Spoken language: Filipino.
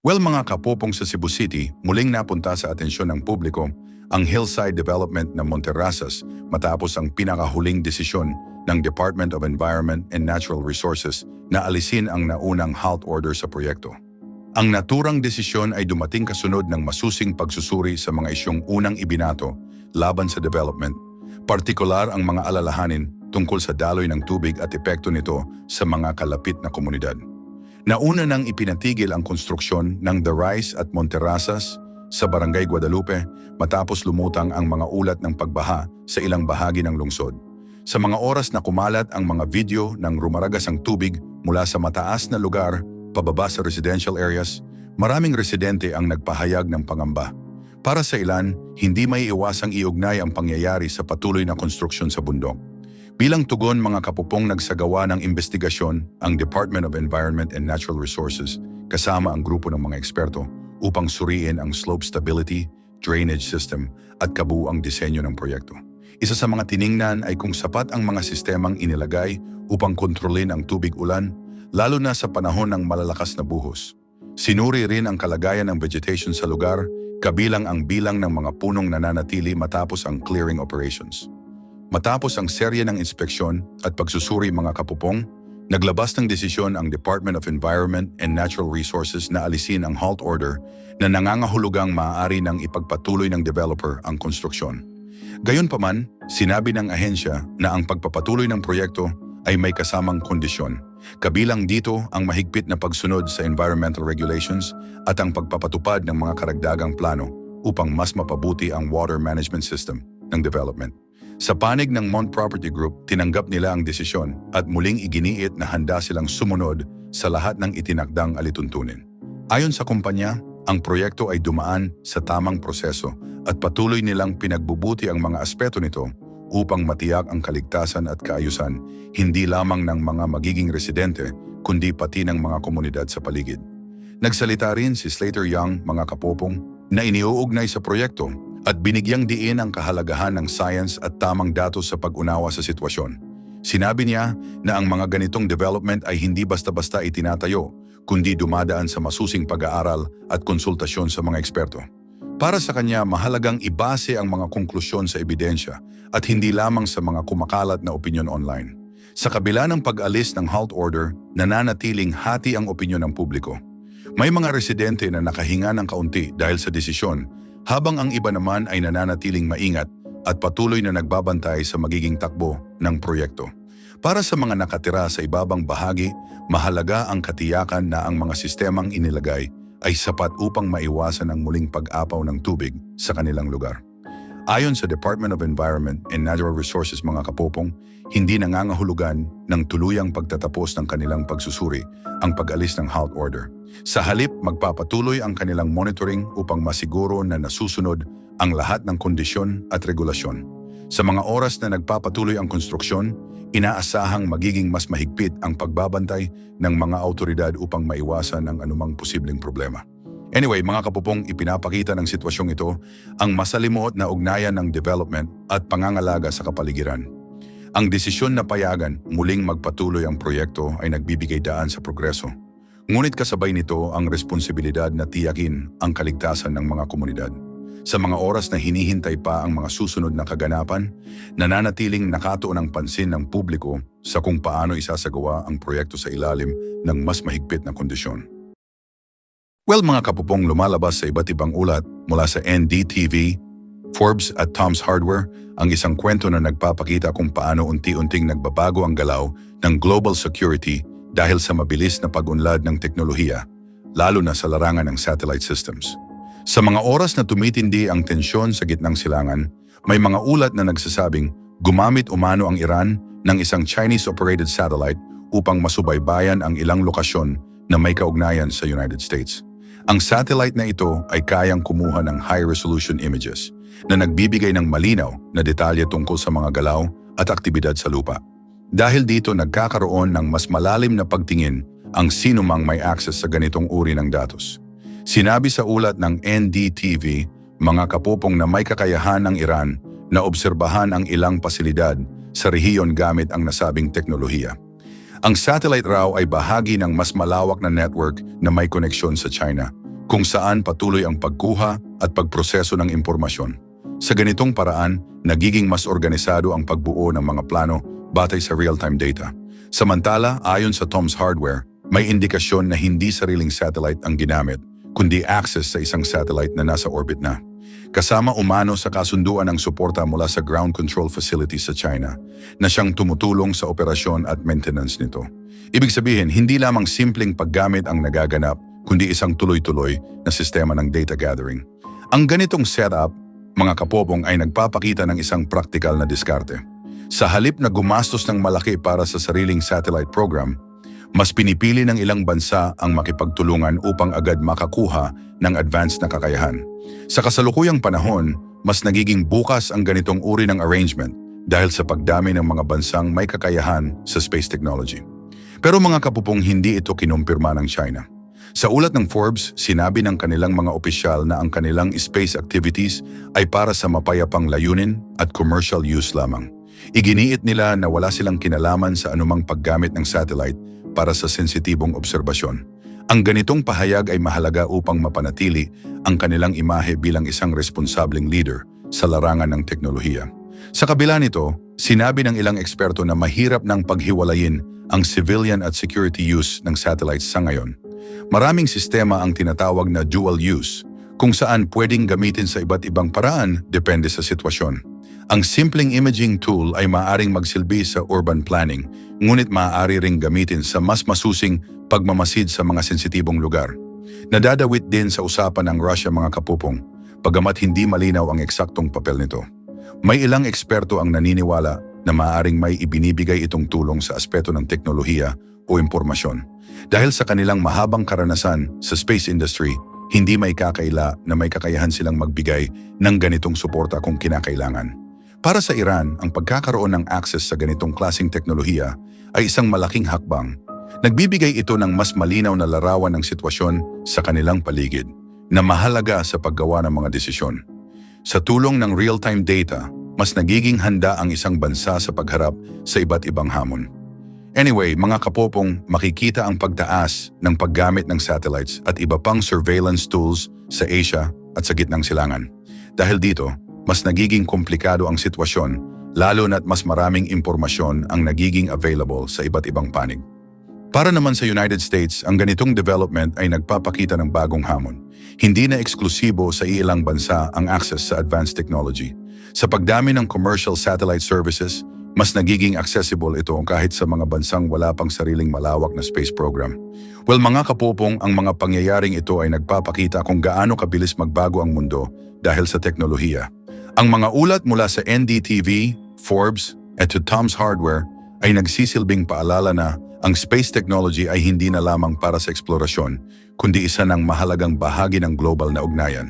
Well mga kapopong sa Cebu City, muling napunta sa atensyon ng publiko ang hillside development ng Monterrasas matapos ang pinakahuling desisyon ng Department of Environment and Natural Resources na alisin ang naunang halt order sa proyekto. Ang naturang desisyon ay dumating kasunod ng masusing pagsusuri sa mga isyong unang ibinato laban sa development, partikular ang mga alalahanin tungkol sa daloy ng tubig at epekto nito sa mga kalapit na komunidad. Nauna nang ipinatigil ang konstruksyon ng The Rise at Monterrasas sa Barangay Guadalupe matapos lumutang ang mga ulat ng pagbaha sa ilang bahagi ng lungsod. Sa mga oras na kumalat ang mga video ng rumaragas ang tubig mula sa mataas na lugar pababa sa residential areas, maraming residente ang nagpahayag ng pangamba. Para sa ilan, hindi may iwasang iugnay ang pangyayari sa patuloy na konstruksyon sa bundok. Bilang tugon mga kapupong nagsagawa ng investigasyon ang Department of Environment and Natural Resources kasama ang grupo ng mga eksperto upang suriin ang slope stability, drainage system at kabuuang disenyo ng proyekto. Isa sa mga tiningnan ay kung sapat ang mga sistemang inilagay upang kontrolin ang tubig ulan, lalo na sa panahon ng malalakas na buhos. Sinuri rin ang kalagayan ng vegetation sa lugar, kabilang ang bilang ng mga punong nananatili matapos ang clearing operations. Matapos ang serye ng inspeksyon at pagsusuri mga kapupong, naglabas ng desisyon ang Department of Environment and Natural Resources na alisin ang halt order na nangangahulugang maaari ng ipagpatuloy ng developer ang konstruksyon. Gayunpaman, sinabi ng ahensya na ang pagpapatuloy ng proyekto ay may kasamang kondisyon. Kabilang dito ang mahigpit na pagsunod sa environmental regulations at ang pagpapatupad ng mga karagdagang plano upang mas mapabuti ang water management system ng development. Sa panig ng Mont Property Group, tinanggap nila ang desisyon at muling iginiit na handa silang sumunod sa lahat ng itinakdang alituntunin. Ayon sa kumpanya, ang proyekto ay dumaan sa tamang proseso at patuloy nilang pinagbubuti ang mga aspeto nito upang matiyak ang kaligtasan at kaayusan hindi lamang ng mga magiging residente kundi pati ng mga komunidad sa paligid. Nagsalita rin si Slater Young, mga kapopong, na iniuugnay sa proyekto at binigyang diin ang kahalagahan ng science at tamang datos sa pag-unawa sa sitwasyon. Sinabi niya na ang mga ganitong development ay hindi basta-basta itinatayo, kundi dumadaan sa masusing pag-aaral at konsultasyon sa mga eksperto. Para sa kanya, mahalagang ibase ang mga konklusyon sa ebidensya at hindi lamang sa mga kumakalat na opinyon online. Sa kabila ng pag-alis ng halt order, nananatiling hati ang opinyon ng publiko. May mga residente na nakahinga ng kaunti dahil sa desisyon, habang ang iba naman ay nananatiling maingat at patuloy na nagbabantay sa magiging takbo ng proyekto. Para sa mga nakatira sa ibabang bahagi, mahalaga ang katiyakan na ang mga sistemang inilagay ay sapat upang maiwasan ang muling pag-apaw ng tubig sa kanilang lugar. Ayon sa Department of Environment and Natural Resources mga kapopong, hindi nangangahulugan ng tuluyang pagtatapos ng kanilang pagsusuri ang pag-alis ng halt order. Sa halip, magpapatuloy ang kanilang monitoring upang masiguro na nasusunod ang lahat ng kondisyon at regulasyon. Sa mga oras na nagpapatuloy ang konstruksyon, inaasahang magiging mas mahigpit ang pagbabantay ng mga autoridad upang maiwasan ang anumang posibleng problema. Anyway, mga kapupong, ipinapakita ng sitwasyong ito ang masalimuot na ugnayan ng development at pangangalaga sa kapaligiran. Ang desisyon na payagan muling magpatuloy ang proyekto ay nagbibigay daan sa progreso. Ngunit kasabay nito ang responsibilidad na tiyakin ang kaligtasan ng mga komunidad. Sa mga oras na hinihintay pa ang mga susunod na kaganapan, nananatiling nakatuon ang pansin ng publiko sa kung paano isasagawa ang proyekto sa ilalim ng mas mahigpit na kondisyon. Well mga kapupong, lumalabas sa iba't ibang ulat mula sa NDTV, Forbes at Tom's Hardware ang isang kwento na nagpapakita kung paano unti-unting nagbabago ang galaw ng global security dahil sa mabilis na pag-unlad ng teknolohiya, lalo na sa larangan ng satellite systems. Sa mga oras na tumitindi ang tensyon sa gitnang silangan, may mga ulat na nagsasabing gumamit umano ang Iran ng isang Chinese-operated satellite upang masubaybayan ang ilang lokasyon na may kaugnayan sa United States. Ang satellite na ito ay kayang kumuha ng high-resolution images na nagbibigay ng malinaw na detalye tungkol sa mga galaw at aktibidad sa lupa. Dahil dito nagkakaroon ng mas malalim na pagtingin ang sinumang may access sa ganitong uri ng datos. Sinabi sa ulat ng NDTV, mga kapupong na may kakayahan ng Iran na obserbahan ang ilang pasilidad sa rehiyon gamit ang nasabing teknolohiya. Ang satellite raw ay bahagi ng mas malawak na network na may koneksyon sa China, kung saan patuloy ang pagkuha at pagproseso ng impormasyon. Sa ganitong paraan, nagiging mas organisado ang pagbuo ng mga plano batay sa real-time data. Samantala, ayon sa Tom's Hardware, may indikasyon na hindi sariling satellite ang ginamit, kundi access sa isang satellite na nasa orbit na. Kasama umano sa kasunduan ng suporta mula sa ground control facility sa China na siyang tumutulong sa operasyon at maintenance nito. Ibig sabihin, hindi lamang simpleng paggamit ang nagaganap, kundi isang tuloy-tuloy na sistema ng data gathering. Ang ganitong setup, mga kapopong, ay nagpapakita ng isang praktikal na diskarte. Sa halip na gumastos ng malaki para sa sariling satellite program, mas pinipili ng ilang bansa ang makipagtulungan upang agad makakuha ng advanced na kakayahan. Sa kasalukuyang panahon, mas nagiging bukas ang ganitong uri ng arrangement dahil sa pagdami ng mga bansang may kakayahan sa space technology. Pero mga kapupong, hindi ito kinumpirma ng China. Sa ulat ng Forbes, sinabi ng kanilang mga opisyal na ang kanilang space activities ay para sa mapayapang layunin at commercial use lamang. Iginiit nila na wala silang kinalaman sa anumang paggamit ng satellite para sa sensitibong obserbasyon. Ang ganitong pahayag ay mahalaga upang mapanatili ang kanilang imahe bilang isang responsableng leader sa larangan ng teknolohiya. Sa kabila nito, sinabi ng ilang eksperto na mahirap nang paghiwalayin ang civilian at security use ng satellites sa ngayon. Maraming sistema ang tinatawag na dual use, kung saan pwedeng gamitin sa iba't ibang paraan depende sa sitwasyon. Ang simpleng imaging tool ay maaaring magsilbi sa urban planning, ngunit maaari ring gamitin sa mas masusing pagmamasid sa mga sensitibong lugar. Nadadawit din sa usapan ng Russia, mga kapupong, pagamat hindi malinaw ang eksaktong papel nito. May ilang eksperto ang naniniwala na maaaring may ibinibigay itong tulong sa aspeto ng teknolohiya o impormasyon. Dahil sa kanilang mahabang karanasan sa space industry, hindi may kakaila na may kakayahan silang magbigay ng ganitong suporta kung kinakailangan. Para sa Iran, ang pagkakaroon ng access sa ganitong klaseng teknolohiya ay isang malaking hakbang. Nagbibigay ito ng mas malinaw na larawan ng sitwasyon sa kanilang paligid na mahalaga sa paggawa ng mga desisyon. Sa tulong ng real-time data, mas nagiging handa ang isang bansa sa pagharap sa iba't ibang hamon. Anyway, mga kapopong, makikita ang pagtaas ng paggamit ng satellites at iba pang surveillance tools sa Asia at sa gitnang silangan. Dahil dito, mas nagiging komplikado ang sitwasyon, lalo na't mas maraming impormasyon ang nagiging available sa iba't ibang panig. Para naman sa United States, ang ganitong development ay nagpapakita ng bagong hamon. Hindi na eksklusibo sa ilang bansa ang access sa advanced technology. Sa pagdami ng commercial satellite services, mas nagiging accessible ito kahit sa mga bansang wala pang sariling malawak na space program. Well, mga kapopong, ang mga pangyayaring ito ay nagpapakita kung gaano kabilis magbago ang mundo dahil sa teknolohiya. Ang mga ulat mula sa NDTV, Forbes, at to Tom's Hardware ay nagsisilbing paalala na ang space technology ay hindi na lamang para sa eksplorasyon, kundi isa ng mahalagang bahagi ng global na ugnayan.